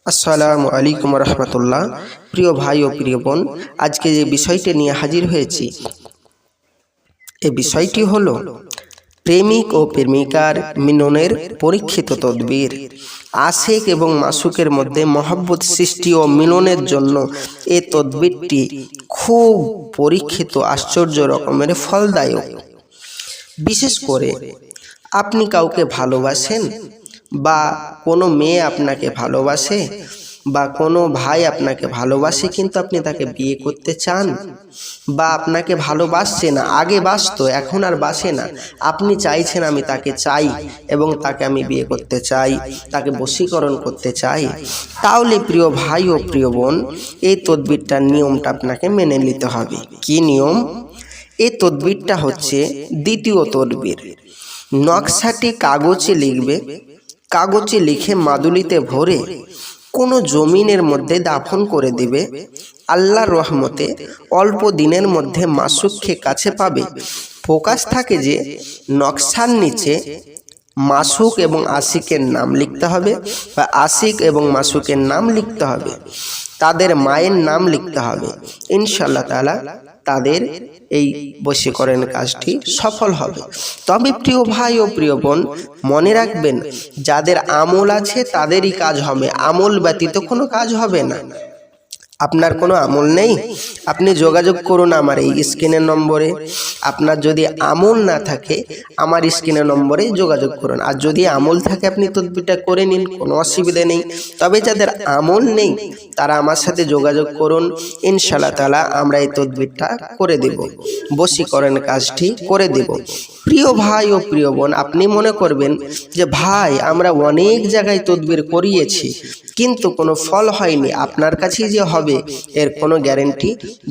আসসালামু আলাইকুম রহমতুল্লাহ। প্রিয় ভাই ও প্রিয় বোন, আজকে যে বিষয়টি নিয়ে হাজির হয়েছি, এই বিষয়টি হলো প্রেমিক ও প্রেমিকার মিলনের পরীক্ষিত তদবির। আশিক এবং মাসুকের মধ্যে মহব্বত সৃষ্টি ও মিলনের জন্য এই তদবিরটি খুব পরীক্ষিত, আশ্চর্য রকমের ফলদায়ক। বিশেষ করে আপনি কাউকে ভালোবাসেন, বা কোনো মেয়ে আপনাকে ভালোবাসে, বা কোনো ভাই আপনাকে ভালোবাসে, কিন্তু আপনি তাকে বিয়ে করতে চান, বা আপনাকে ভালোবাসছে না, আগে বাসতো এখন আর বাসে না, আপনি চাইছেন আমি তাকে চাই এবং তাকে আমি বিয়ে করতে চাই, তাকে বশীকরণ করতে চাই, তাহলে প্রিয় ভাই ও প্রিয় বোন, এই তদবিরটার নিয়মটা আপনাকে মেনে নিতে হবে। কি নিয়ম? এই তদবিরটা হচ্ছে দ্বিতীয় তদবির। নকশাটি কাগজে লিখবে, কাগজে লিখে মাদুলিতে ভরে কোনো জমিনের মধ্যে দাফন করে দিবে। আল্লাহর রহমতে অল্প দিনের মধ্যে মাসুককে কাছে পাবে। ফোকাস থাকে যে নকশার নিচে মাসুক এবং আশিকের নাম লিখতে হবে, বা আশিক এবং মাসুকের নাম লিখতে হবে, তাদের মায়ের নাম লিখতে হবে। ইনশাআল্লাহ তাআলা তাদের এই বশীকরণ কাজটি সফল হবে। তবে প্রিয় ভাই ও প্রিয় বোন, মনে রাখবেন, যাদের আমল আছে তাদেরই কাজ হবে, আমল ব্যতীত কোনো কাজ হবে না। আপনার কোনো আমল নেই, আপনি যোগাযোগ করুন আমার এই স্ক্রিনের নম্বরে। আপনার যদি আমল না থাকে, আমার স্ক্রিনের নম্বরে যোগাযোগ করুন। আর যদি আমল থাকে, আপনি তদবিরটা করে নিন, কোনো অসুবিধা নেই। তবে যাদের আমল নেই তারা আমার সাথে যোগাযোগ করুন, ইনশাআল্লাহ তাআলা আমরা এই তদবিরটা করে দেব, বশীকরণ কাজটি করে দেব। প্রিয় ভাই ও প্রিয় বোন, আপনি মনে করবেন যে ভাই আমরা অনেক জায়গায় তদবির করিয়েছি কিন্তু কোনো ফল হয়নি, আপনার কাছেই যে হবে এর কোনো গ্যারেন্টি?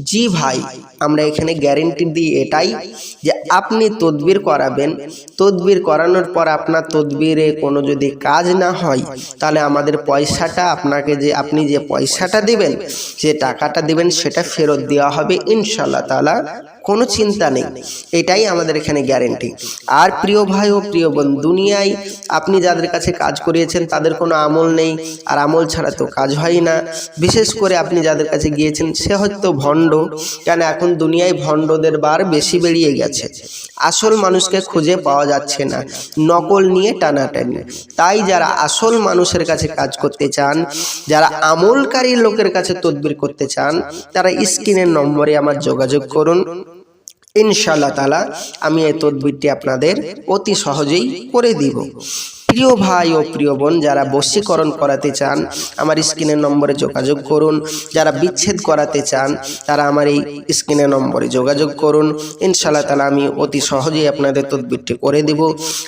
জি ভাই, আমরা এখানে গ্যারেন্টি দিই এটাই যে আপনি তদবির করাবেন, তদবির করানোর পর আপনার তদবিরে কোনো যদি কাজ না হয়, তাহলে আমাদের পয়সাটা আপনাকে, যে আপনি যে পয়সাটা দিবেন, যে টাকাটা দিবেন, সেটা ফেরত দেওয়া হবে ইনশাআল্লাহ তাআলা, কোনো চিন্তা নেই। এটাই আমাদের এখানে গ্যারেন্টি। আর প্রিয় ভাই ও প্রিয় বোন, দুনিয়ায় আপনি যাদের কাছে কাজ করিয়েছেন তাদের কোনো আমল নেই, আর আমল ছাড়া তো কাজ হয় না। বিশেষ করে আপনি যাদের কাছে গিয়েছেন সে হয়তো ভণ্ড, কেন এখন দুনিয়ায় ভণ্ডদের বার বেশি বেরিয়ে গেছে, আসল মানুষকে খুঁজে পাওয়া যাচ্ছে না, নকল নিয়ে টানাটানি। তাই যারা আসল মানুষের কাছে কাজ করতে চান, যারা আমলকারী লোকের কাছে তদবির করতে চান, তারা স্ক্রিনের নম্বরে আমার যোগাযোগ করুন। ইনশাআল্লাহ তাআলা আমি এই তদবিরটি আপনাদের অতি সহজেই করে দিব। প্রিয় ভাই ও প্রিয় বোন, যারা বশীকরণ করাতে চান আমার স্ক্রিনের নম্বরে যোগাযোগ করুন। যারা বিচ্ছেদ করাতে চান তারা আমার এই স্ক্রিনের নম্বরে যোগাযোগ করুন। ইনশাআল্লাহ তাআলা আমি অতি সহজেই আপনাদের তদবিরটি করে দেব।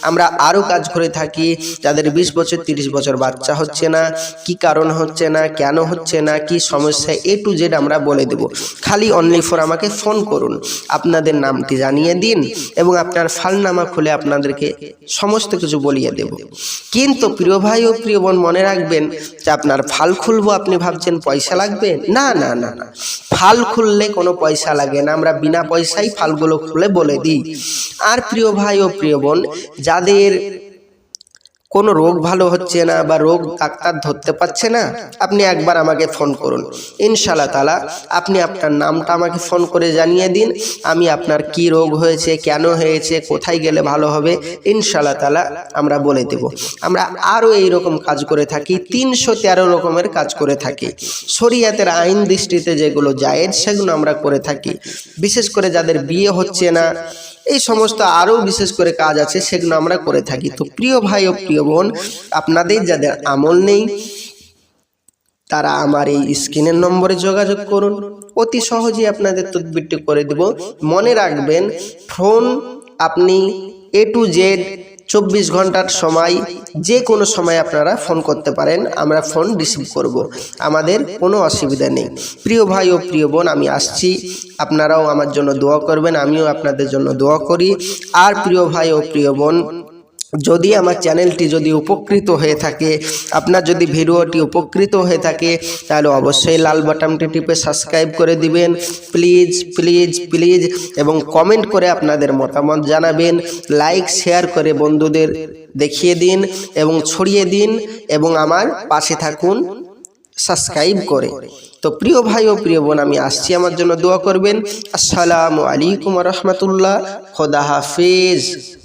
আমরা আরও কাজ করে থাকি, যাদের 20 বছর 30 বছর বাচ্চা হচ্ছে না, কি কারণ হচ্ছে না, কেন হচ্ছে না, কি সমস্যা, A to Z আমরা বলে দেব। খালি অনলি ফর আমাকে ফোন করুন, আপনাদের নামটি জানিয়ে দিন এবং আপনার ফালনামা খুলে আপনাদেরকে সমস্ত কিছু বলিয়ে দেব। কিন্তু প্রিয় ভাই ও প্রিয় বোন, মনে রাখবেন যে আপনার ফাল খুলবো, আপনি ভাবছেন পয়সা লাগবে, না না না না, ফাল খুললে কোনো পয়সা লাগে না, আমরা বিনা পয়সায় ফালগুলো খুলে বলে দিই। আর প্রিয় ভাই ও প্রিয় বোন, যাদের কোনো রোগ ভালো হচ্ছে না বা রোগ ডাক্তার ধরতে পারছে না, আপনি একবার আমাকে ফোন করুন। ইনশাআল্লাহ তাআলা আপনি আপনার নামটা আমাকে ফোন করে জানিয়ে দিন, আমি আপনার কি রোগ হয়েছে, কেন হয়েছে, কোথায় গেলে ভালো হবে, ইনশাআল্লাহ তাআলা আমরা বলে দেব। আমরা আরও এইরকম কাজ করে থাকি, 313 রকমের কাজ করে থাকি। শরীয়তের আইন দৃষ্টিতে যেগুলো জায়েজ সেগুলো আমরা করে থাকি। বিশেষ করে যাদের বিয়ে হচ্ছে না, এই সমস্ত আরও বিশেষ করে কাজ আছে, সেগুলো আমরা করে থাকি। তো প্রিয় ভাই ও প্রিয় বোন, আপনাদের যাদের আমল নেই তারা আমার এই স্ক্রিনের নম্বরে যোগাযোগ করুন, অতি সহজেই আপনাদের তদবিরটি করে দেব। মনে রাখবেন, ফোন আপনি A to Z 24 ঘন্টার সময়, যে কোনো সময় আপনারা ফোন করতে পারেন, আমরা ফোন রিসিভ করব, আমাদের কোনো অসুবিধা নেই। প্রিয় ভাই ও প্রিয় বোন, আমি আসছি, আপনারাও আমার জন্য দোয়া করবেন, আমিও আপনাদের জন্য দোয়া করি। আর প্রিয় ভাই ও প্রিয় বোন, যদি আমার চ্যানেলটি যদি উপকৃত হয়ে থাকে, আপনার যদি ভিডিওটি উপকৃত হয়ে থাকে, তাহলে অবশ্যই লাল বাটনটি টিপে সাবস্ক্রাইব করে দিবেন, প্লিজ প্লিজ প্লিজ, এবং কমেন্ট করে আপনাদের মতামত জানাবেন, লাইক শেয়ার করে বন্ধুদের দেখিয়ে দিন এবং ছড়িয়ে দিন, এবং আমার পাশে থাকুন। সাবস্ক্রাইব করে। তো প্রিয় ভাই ও প্রিয় বোন, আমি আসছি, আমার জন্য দোয়া করবেন। আসসালামু আলাইকুম ওয়া রাহমাতুল্লাহ। খোদা হাফেজ।